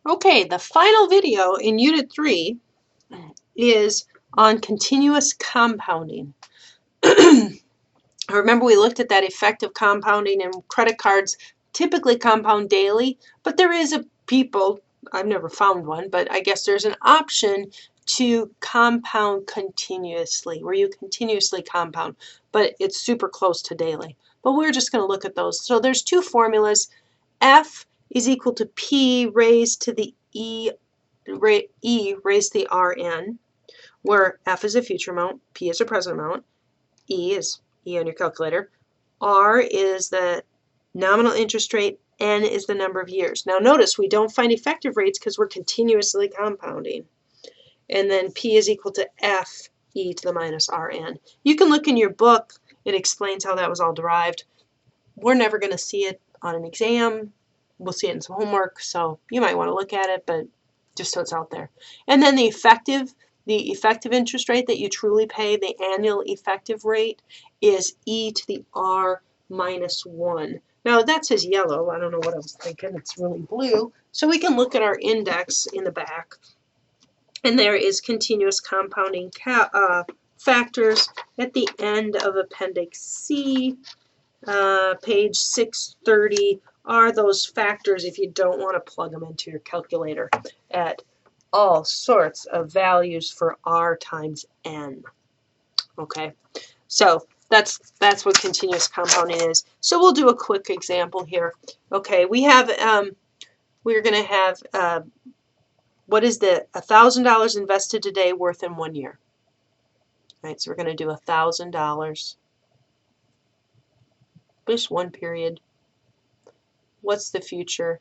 Okay, the final video in Unit 3 is on continuous compounding. Remember, we looked at that effective compounding, and credit cards typically compound daily, but there is I've never found one, but I guess there's an option to compound continuously, where you continuously compound, but it's super close to daily. But we're just going to look at those. So there's two formulas. F is equal to P raised to the E raised to the Rn, where F is a future amount, P is a present amount, E is E on your calculator, R is the nominal interest rate, N is the number of years. Now notice we don't find effective rates because we're continuously compounding. And then P is equal to F e to the minus Rn. You can look in your book. It explains how that was all derived. We're never going to see it on an exam. We'll see it in some homework, so you might want to look at it, but just so it's out there. And then the effective interest rate that you truly pay, the annual effective rate, is e to the r minus 1. Now that says yellow. I don't know what I was thinking. It's really blue. So we can look at our index in the back. And there is continuous compounding factors at the end of Appendix C, page 630, are those factors if you don't want to plug them into your calculator at all sorts of values for r times n. Okay, so that's what continuous compounding is. So we'll do a quick example here. Okay, we're going to have what is the $1,000 invested today worth in 1 year? All right, so we're going to do $1,000, just one period. What's the future?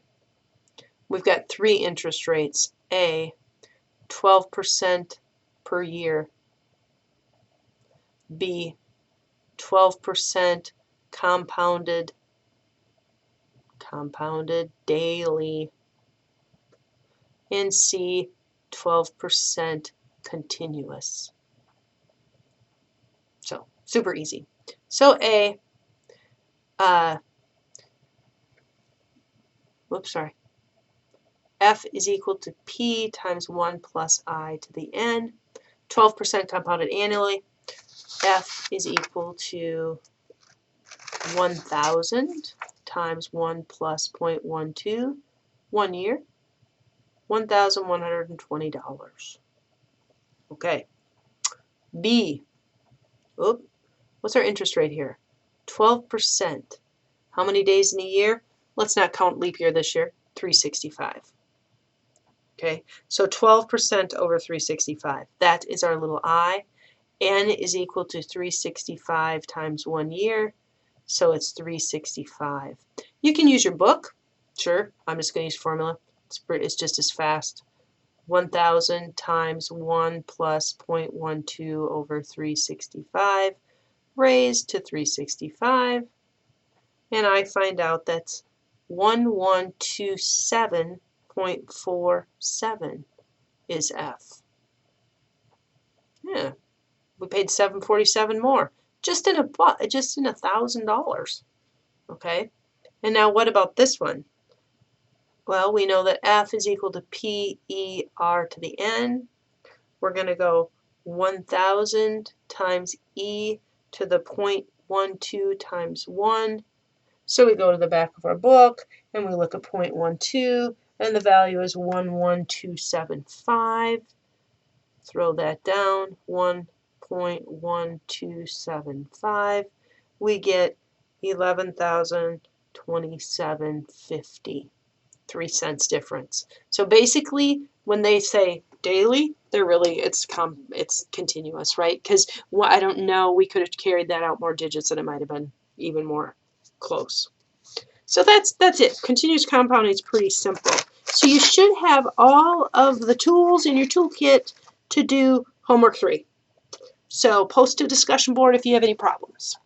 We've got 3 interest rates. A, 12% per year. B, 12% compounded daily. And C, 12% continuous. So super easy. So A, F is equal to P times 1 plus I to the N. 12% compounded annually. F is equal to 1,000 times 1 plus 0.12, 1 year, $1,120. Okay. B, what's our interest rate here? 12%. How many days in a year? Let's not count leap year this year. 365. Okay, so 12% over 365. That is our little I. N is equal to 365 times 1 year, so it's 365. You can use your book. Sure, I'm just going to use formula. It's just as fast. 1,000 times 1 plus 0.12 over 365 raised to 365. And I find out that's 1127.47 is F. Yeah, we paid $747 more, just in $1,000. Okay, and now what about this one? Well, we know that F is equal to P E R to the N. We're going to go 1,000 times E to the 0.12 times 1. So we go to the back of our book and we look at 0.12, and the value is 11275. Throw that down, 1.1275. We get 11,027.50. 3 cents difference. So basically, when they say daily, they're really, it's continuous, right? Because I don't know, we could have carried that out more digits and it might have been even more close. So that's it. Continuous compounding is pretty simple. So you should have all of the tools in your toolkit to do homework 3. So post to discussion board if you have any problems.